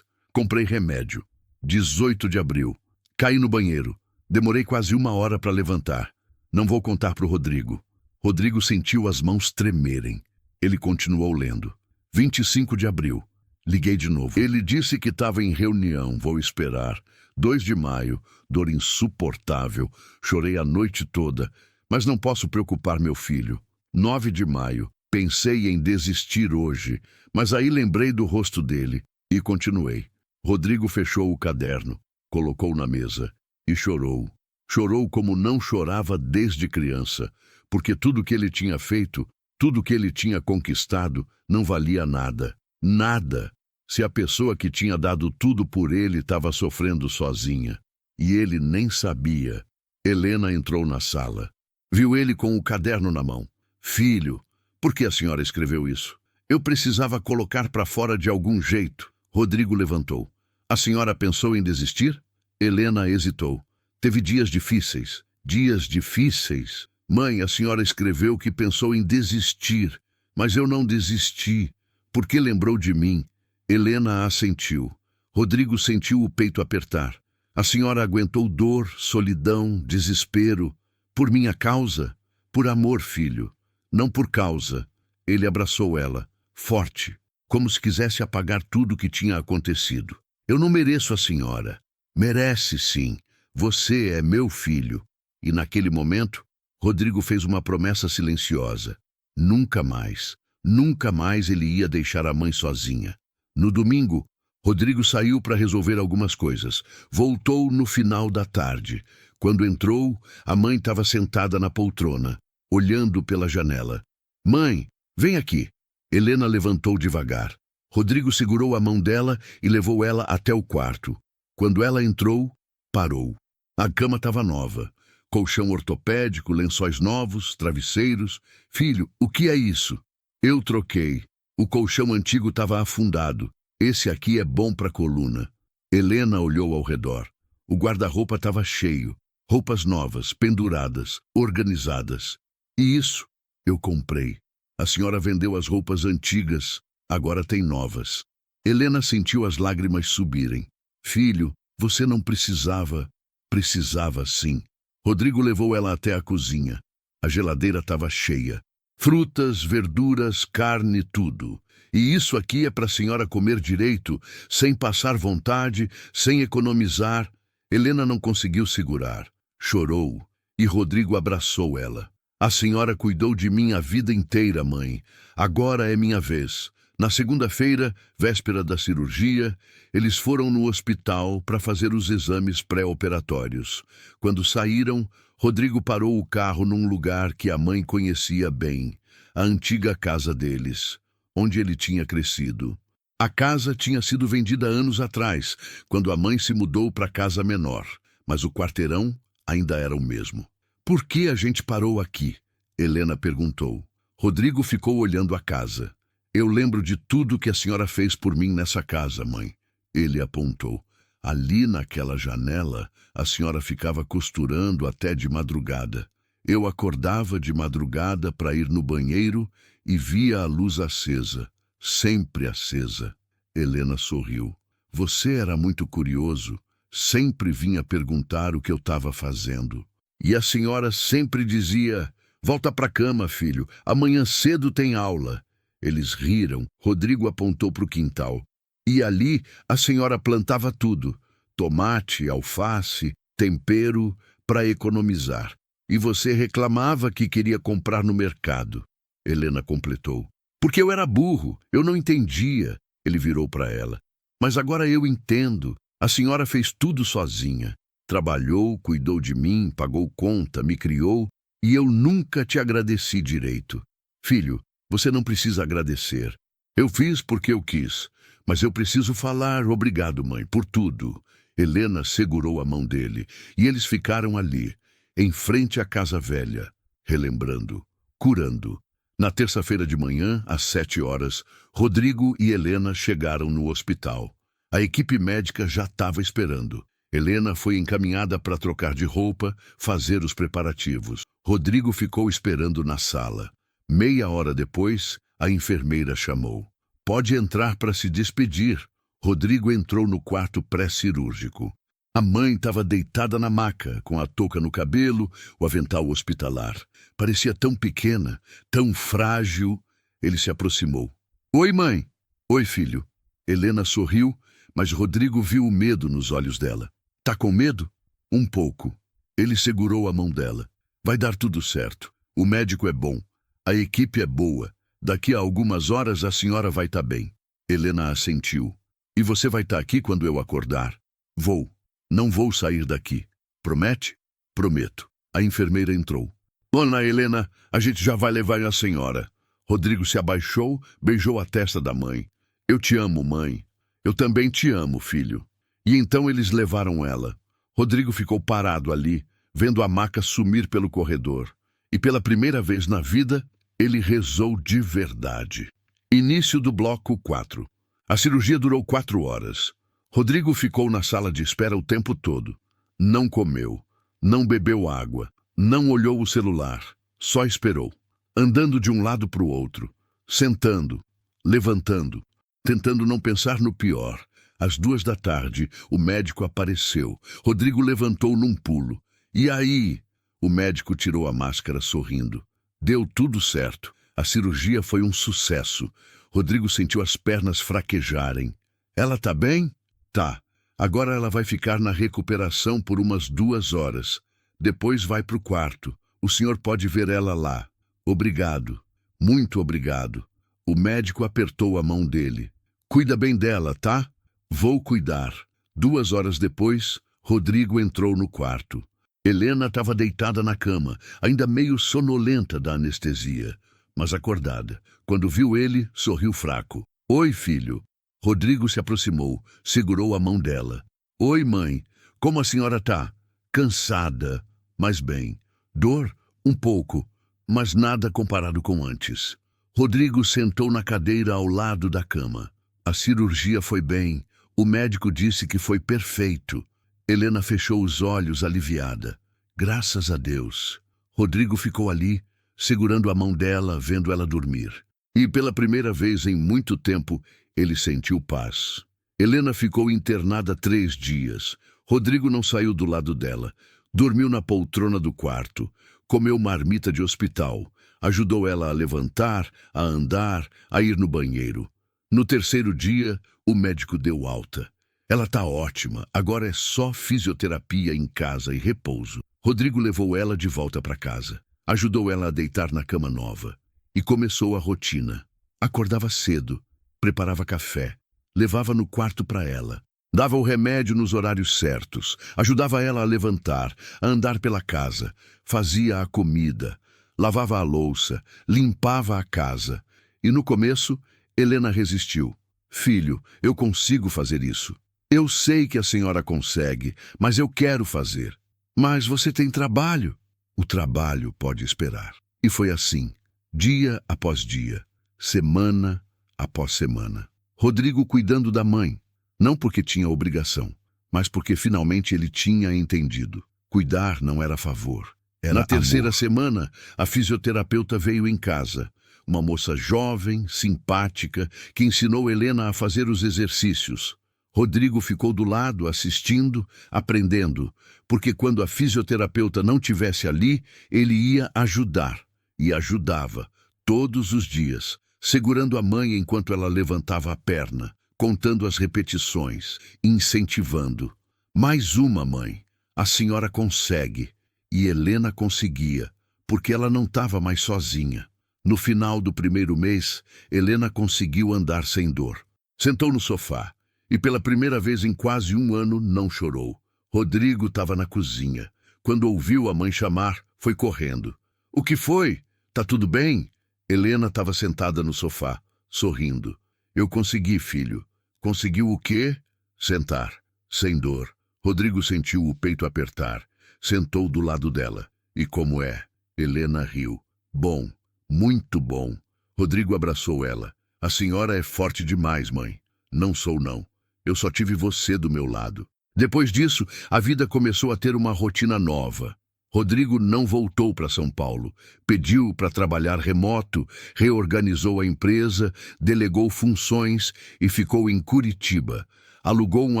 Comprei remédio. 18 de abril. Caí no banheiro. Demorei quase 1 hora para levantar. Não vou contar para o Rodrigo. Rodrigo sentiu as mãos tremerem. Ele continuou lendo. 25 de abril. Liguei de novo. Ele disse que estava em reunião. Vou esperar. 2 de maio. Dor insuportável. Chorei a noite toda. Mas não posso preocupar meu filho. 9 de maio. Pensei em desistir hoje. Mas aí lembrei do rosto dele. E continuei. Rodrigo fechou o caderno. Colocou na mesa. E chorou. Chorou como não chorava desde criança. Porque tudo que ele tinha feito, tudo que ele tinha conquistado, não valia nada. Nada. Se a pessoa que tinha dado tudo por ele estava sofrendo sozinha. E ele nem sabia. Helena entrou na sala. Viu ele com o caderno na mão. Filho, por que a senhora escreveu isso? Eu precisava colocar para fora de algum jeito. Rodrigo levantou. A senhora pensou em desistir? Helena hesitou. Teve dias difíceis. Dias difíceis. Mãe, a senhora escreveu que pensou em desistir, mas eu não desisti, porque lembrou de mim. Helena assentiu. Rodrigo sentiu o peito apertar. A senhora aguentou dor, solidão, desespero. Por minha causa? Por amor, filho. Não por causa. Ele abraçou ela, forte, como se quisesse apagar tudo o que tinha acontecido. Eu não mereço a senhora. Merece, sim. Você é meu filho. E naquele momento, Rodrigo fez uma promessa silenciosa. Nunca mais ele ia deixar a mãe sozinha. No domingo, Rodrigo saiu para resolver algumas coisas. Voltou no final da tarde. Quando entrou, a mãe estava sentada na poltrona, olhando pela janela. Mãe, vem aqui. Helena levantou devagar. Rodrigo segurou a mão dela e levou ela até o quarto. Quando ela entrou, parou. A cama estava nova. Colchão ortopédico, lençóis novos, travesseiros. Filho, o que é isso? Eu troquei. O colchão antigo estava afundado. Esse aqui é bom para a coluna. Helena olhou ao redor. O guarda-roupa estava cheio. Roupas novas, penduradas, organizadas. E isso? Eu comprei. A senhora vendeu as roupas antigas. Agora tem novas. Helena sentiu as lágrimas subirem. Filho, você não precisava. Precisava sim. Rodrigo levou ela até a cozinha. A geladeira estava cheia. Frutas, verduras, carne, tudo. E isso aqui é para a senhora comer direito, sem passar vontade, sem economizar. Helena não conseguiu segurar. Chorou. E Rodrigo abraçou ela. A senhora cuidou de mim a vida inteira, mãe. Agora é minha vez. Na segunda-feira, véspera da cirurgia, eles foram no hospital para fazer os exames pré-operatórios. Quando saíram, Rodrigo parou o carro num lugar que a mãe conhecia bem, a antiga casa deles, onde ele tinha crescido. A casa tinha sido vendida anos atrás, quando a mãe se mudou para a casa menor, mas o quarteirão ainda era o mesmo. Por que a gente parou aqui? Helena perguntou. Rodrigo ficou olhando a casa. Eu lembro de tudo que a senhora fez por mim nessa casa, mãe. Ele apontou. Ali naquela janela, a senhora ficava costurando até de madrugada. Eu acordava de madrugada para ir no banheiro e via a luz acesa, sempre acesa. Helena sorriu. Você era muito curioso, sempre vinha perguntar o que eu estava fazendo. E a senhora sempre dizia, volta para a cama, filho, amanhã cedo tem aula. Eles riram. Rodrigo apontou para o quintal. E ali a senhora plantava tudo: tomate, alface, tempero, para economizar. E você reclamava que queria comprar no mercado. Helena completou. Porque eu era burro, eu não entendia. Ele virou para ela. Mas agora eu entendo. A senhora fez tudo sozinha. Trabalhou, cuidou de mim, pagou conta, me criou, e eu nunca te agradeci direito. Filho, você não precisa agradecer. Eu fiz porque eu quis, mas eu preciso falar obrigado, mãe, por tudo. Helena segurou a mão dele, e eles ficaram ali, em frente à casa velha, relembrando, curando. Na terça-feira de manhã, às 7 horas, Rodrigo e Helena chegaram no hospital. A equipe médica já estava esperando. Helena foi encaminhada para trocar de roupa, fazer os preparativos. Rodrigo ficou esperando na sala. Meia hora depois, a enfermeira chamou. Pode entrar para se despedir. Rodrigo entrou no quarto pré-cirúrgico. A mãe estava deitada na maca, com a touca no cabelo, o avental hospitalar. Parecia tão pequena, tão frágil. Ele se aproximou. Oi, mãe. Oi, filho. Helena sorriu, mas Rodrigo viu o medo nos olhos dela. Tá com medo? Um pouco. Ele segurou a mão dela. Vai dar tudo certo. O médico é bom. A equipe é boa. Daqui a algumas horas a senhora vai estar bem. Helena assentiu. E você vai estar aqui quando eu acordar? Vou. Não vou sair daqui. Promete? Prometo. A enfermeira entrou. Dona Helena, a gente já vai levar a senhora. Rodrigo se abaixou, beijou a testa da mãe. Eu te amo, mãe. Eu também te amo, filho. E então eles levaram ela. Rodrigo ficou parado ali, vendo a maca sumir pelo corredor. E pela primeira vez na vida, ele rezou de verdade. Início do bloco 4. A cirurgia durou 4 horas. Rodrigo ficou na sala de espera o tempo todo. Não comeu, não bebeu água, não olhou o celular, só esperou. Andando de um lado para o outro, sentando, levantando, tentando não pensar no pior. Às 2 da tarde, o médico apareceu. Rodrigo levantou num pulo. E aí? O médico tirou a máscara sorrindo. Deu tudo certo. A cirurgia foi um sucesso. Rodrigo sentiu as pernas fraquejarem. Ela tá bem? Tá. Agora ela vai ficar na recuperação por umas 2 horas. Depois vai pro quarto. O senhor pode ver ela lá. Obrigado. Muito obrigado. O médico apertou a mão dele. Cuida bem dela, tá? Vou cuidar. 2 horas depois, Rodrigo entrou no quarto. Helena estava deitada na cama, ainda meio sonolenta da anestesia, mas acordada. Quando viu ele, sorriu fraco. Oi, filho. Rodrigo se aproximou, segurou a mão dela. Oi, mãe. Como a senhora tá? Cansada, mas bem. Dor? Um pouco, mas nada comparado com antes. Rodrigo sentou na cadeira ao lado da cama. A cirurgia foi bem. O médico disse que foi perfeito. Helena fechou os olhos aliviada. Graças a Deus. Rodrigo ficou ali, segurando a mão dela, vendo ela dormir. E pela primeira vez em muito tempo, ele sentiu paz. Helena ficou internada 3 dias. Rodrigo não saiu do lado dela. Dormiu na poltrona do quarto. Comeu marmita de hospital. Ajudou ela a levantar, a andar, a ir no banheiro. No 3º dia, o médico deu alta. Ela tá ótima, agora é só fisioterapia em casa e repouso. Rodrigo levou ela de volta para casa. Ajudou ela a deitar na cama nova. E começou a rotina. Acordava cedo, preparava café, levava no quarto para ela. Dava o remédio nos horários certos, ajudava ela a levantar, a andar pela casa, fazia a comida, lavava a louça, limpava a casa. E no começo, Helena resistiu. Filho, eu consigo fazer isso. Eu sei que a senhora consegue, mas eu quero fazer. Mas você tem trabalho. O trabalho pode esperar. E foi assim, dia após dia, semana após semana. Rodrigo cuidando da mãe, não porque tinha obrigação, mas porque finalmente ele tinha entendido. Cuidar não era favor, era amor. Na 3ª semana, a fisioterapeuta veio em casa. Uma moça jovem, simpática, que ensinou Helena a fazer os exercícios. Rodrigo ficou do lado, assistindo, aprendendo, porque quando a fisioterapeuta não tivesse ali, ele ia ajudar. E ajudava, todos os dias, segurando a mãe enquanto ela levantava a perna, contando as repetições, incentivando. Mais uma, mãe. A senhora consegue. E Helena conseguia, porque ela não estava mais sozinha. No final do primeiro mês, Helena conseguiu andar sem dor. Sentou no sofá e pela primeira vez em quase um ano não chorou. Rodrigo estava na cozinha. Quando ouviu a mãe chamar, foi correndo. O que foi? Tá tudo bem? Helena estava sentada no sofá, sorrindo. Eu consegui, filho. Conseguiu o quê? Sentar, sem dor. Rodrigo sentiu o peito apertar. Sentou do lado dela. E como é? Helena riu. Bom, muito bom. Rodrigo abraçou ela. A senhora é forte demais, mãe. Não sou, não. Eu só tive você do meu lado. Depois disso, a vida começou a ter uma rotina nova. Rodrigo não voltou para São Paulo. Pediu para trabalhar remoto, reorganizou a empresa, delegou funções e ficou em Curitiba. Alugou um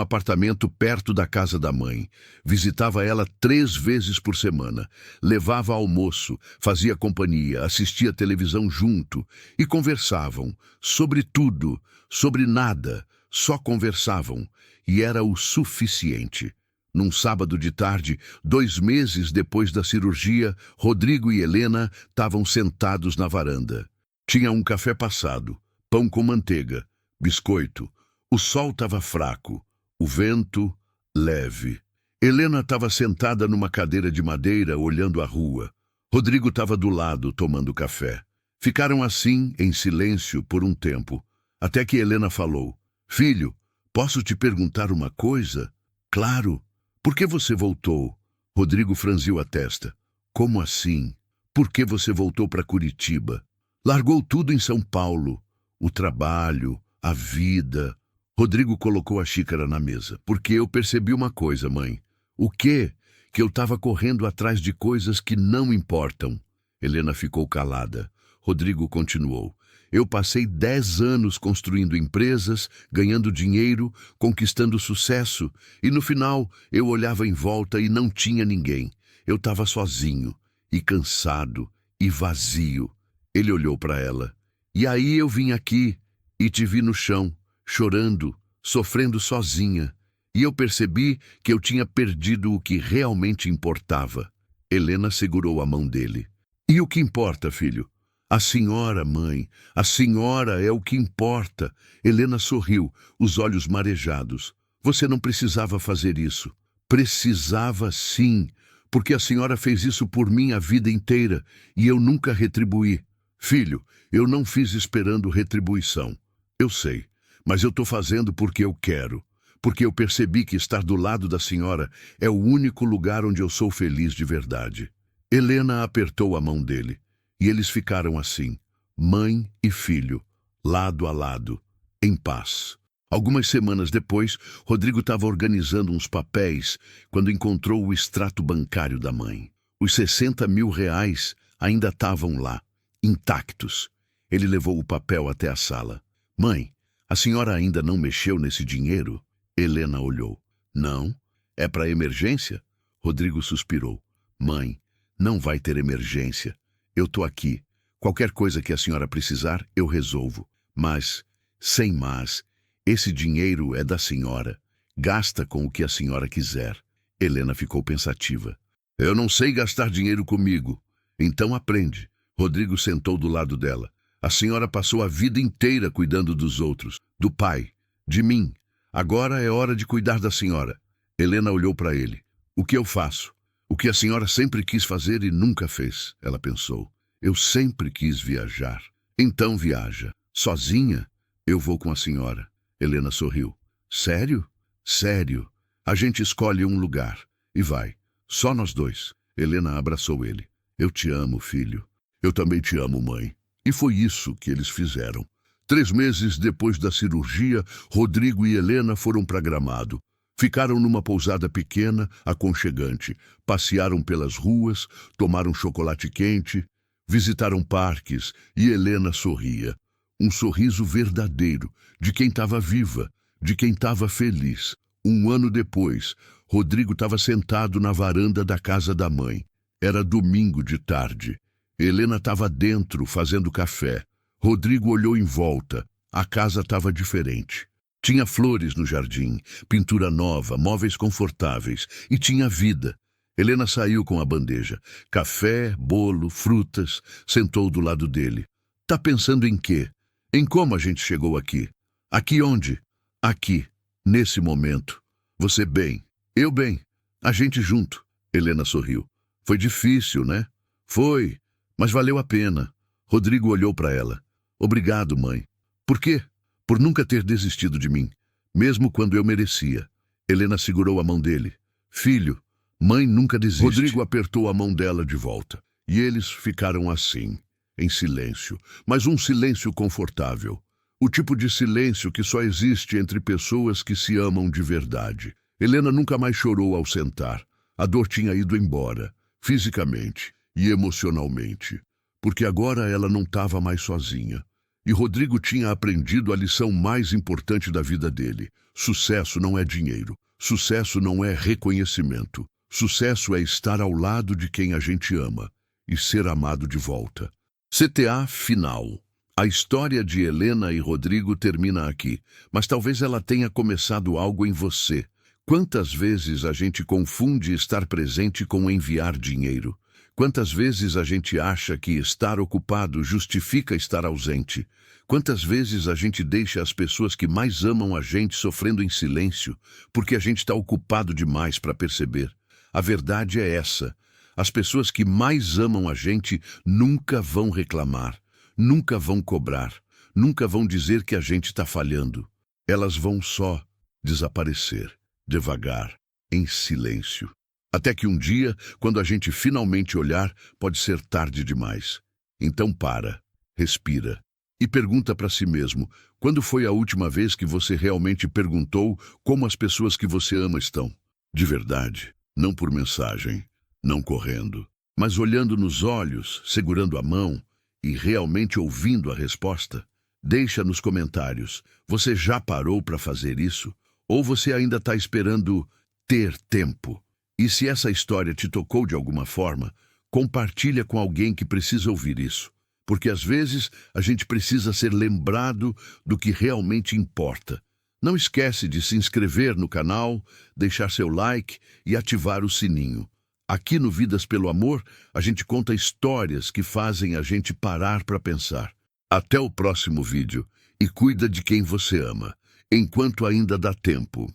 apartamento perto da casa da mãe. Visitava ela 3 vezes por semana. Levava almoço, fazia companhia, assistia televisão junto. E conversavam. Sobre tudo, sobre nada. Só conversavam. E era o suficiente. Num sábado de tarde, 2 meses depois da cirurgia, Rodrigo e Helena estavam sentados na varanda. Tinha um café passado, pão com manteiga, biscoito. O sol estava fraco, o vento leve. Helena estava sentada numa cadeira de madeira, olhando a rua. Rodrigo estava do lado, tomando café. Ficaram assim, em silêncio, por um tempo, até que Helena falou: Filho, posso te perguntar uma coisa? Claro. Por que você voltou? Rodrigo franziu a testa. Como assim? Por que você voltou para Curitiba? Largou tudo em São Paulo. O trabalho, a vida. Rodrigo colocou a xícara na mesa. Porque eu percebi uma coisa, mãe. O quê? Que eu estava correndo atrás de coisas que não importam. Helena ficou calada. Rodrigo continuou. Eu passei 10 anos construindo empresas, ganhando dinheiro, conquistando sucesso, e no final eu olhava em volta e não tinha ninguém. Eu estava sozinho, e cansado, e vazio. Ele olhou para ela. E aí eu vim aqui e te vi no chão, chorando, sofrendo sozinha. E eu percebi que eu tinha perdido o que realmente importava. Helena segurou a mão dele. E o que importa, filho? A senhora, mãe, a senhora é o que importa. Helena sorriu, os olhos marejados. Você não precisava fazer isso. Precisava sim, porque a senhora fez isso por mim a vida inteira e eu nunca retribuí. Filho, eu não fiz esperando retribuição. Eu sei, mas eu estou fazendo porque eu quero. Porque eu percebi que estar do lado da senhora é o único lugar onde eu sou feliz de verdade. Helena apertou a mão dele. E eles ficaram assim, mãe e filho, lado a lado, em paz. Algumas semanas depois, Rodrigo estava organizando uns papéis quando encontrou o extrato bancário da mãe. Os 60 mil reais ainda estavam lá, intactos. Ele levou o papel até a sala. Mãe, a senhora ainda não mexeu nesse dinheiro? Helena olhou. Não, é para emergência? Rodrigo suspirou. Mãe, não vai ter emergência. Eu estou aqui. Qualquer coisa que a senhora precisar, eu resolvo. Mas, sem mas, esse dinheiro é da senhora. Gasta com o que a senhora quiser. Helena ficou pensativa. Eu não sei gastar dinheiro comigo. Então aprende. Rodrigo sentou do lado dela. A senhora passou a vida inteira cuidando dos outros. Do pai. De mim. Agora é hora de cuidar da senhora. Helena olhou para ele. O que eu faço? O que a senhora sempre quis fazer e nunca fez, ela pensou. Eu sempre quis viajar. Então viaja. Sozinha? Eu vou com a senhora. Helena sorriu. Sério? Sério. A gente escolhe um lugar. E vai. Só nós dois. Helena abraçou ele. Eu te amo, filho. Eu também te amo, mãe. E foi isso que eles fizeram. 3 meses depois da cirurgia, Rodrigo e Helena foram para Gramado. Ficaram numa pousada pequena, aconchegante. Passearam pelas ruas, tomaram chocolate quente, visitaram parques e Helena sorria. Um sorriso verdadeiro, de quem estava viva, de quem estava feliz. 1 ano depois, Rodrigo estava sentado na varanda da casa da mãe. Era domingo de tarde. Helena estava dentro, fazendo café. Rodrigo olhou em volta. A casa estava diferente. Tinha flores no jardim, pintura nova, móveis confortáveis e tinha vida. Helena saiu com a bandeja. Café, bolo, frutas. Sentou do lado dele. Tá pensando em quê? Em como a gente chegou aqui? Aqui onde? Aqui, nesse momento. Você bem, eu bem. A gente junto. Helena sorriu. Foi difícil, né? Foi, mas valeu a pena. Rodrigo olhou para ela. Obrigado, mãe. Por quê? Por nunca ter desistido de mim, mesmo quando eu merecia. Helena segurou a mão dele. Filho, mãe nunca desiste. Rodrigo apertou a mão dela de volta. E eles ficaram assim, em silêncio, mas um silêncio confortável. O tipo de silêncio que só existe entre pessoas que se amam de verdade. Helena nunca mais chorou ao sentar. A dor tinha ido embora, fisicamente e emocionalmente, porque agora ela não estava mais sozinha. E Rodrigo tinha aprendido a lição mais importante da vida dele. Sucesso não é dinheiro. Sucesso não é reconhecimento. Sucesso é estar ao lado de quem a gente ama e ser amado de volta. CTA final. A história de Helena e Rodrigo termina aqui, mas talvez ela tenha começado algo em você. Quantas vezes a gente confunde estar presente com enviar dinheiro? Quantas vezes a gente acha que estar ocupado justifica estar ausente? Quantas vezes a gente deixa as pessoas que mais amam a gente sofrendo em silêncio, porque a gente está ocupado demais para perceber? A verdade é essa. As pessoas que mais amam a gente nunca vão reclamar, nunca vão cobrar, nunca vão dizer que a gente está falhando. Elas vão só desaparecer, devagar, em silêncio. Até que um dia, quando a gente finalmente olhar, pode ser tarde demais. Então para, respira e pergunta para si mesmo, quando foi a última vez que você realmente perguntou como as pessoas que você ama estão? De verdade, não por mensagem, não correndo, mas olhando nos olhos, segurando a mão e realmente ouvindo a resposta. Deixa nos comentários, você já parou para fazer isso? Ou você ainda está esperando ter tempo? E se essa história te tocou de alguma forma, compartilha com alguém que precisa ouvir isso. Porque às vezes a gente precisa ser lembrado do que realmente importa. Não esquece de se inscrever no canal, deixar seu like e ativar o sininho. Aqui no Vidas pelo Amor, a gente conta histórias que fazem a gente parar para pensar. Até o próximo vídeo e cuida de quem você ama, enquanto ainda dá tempo.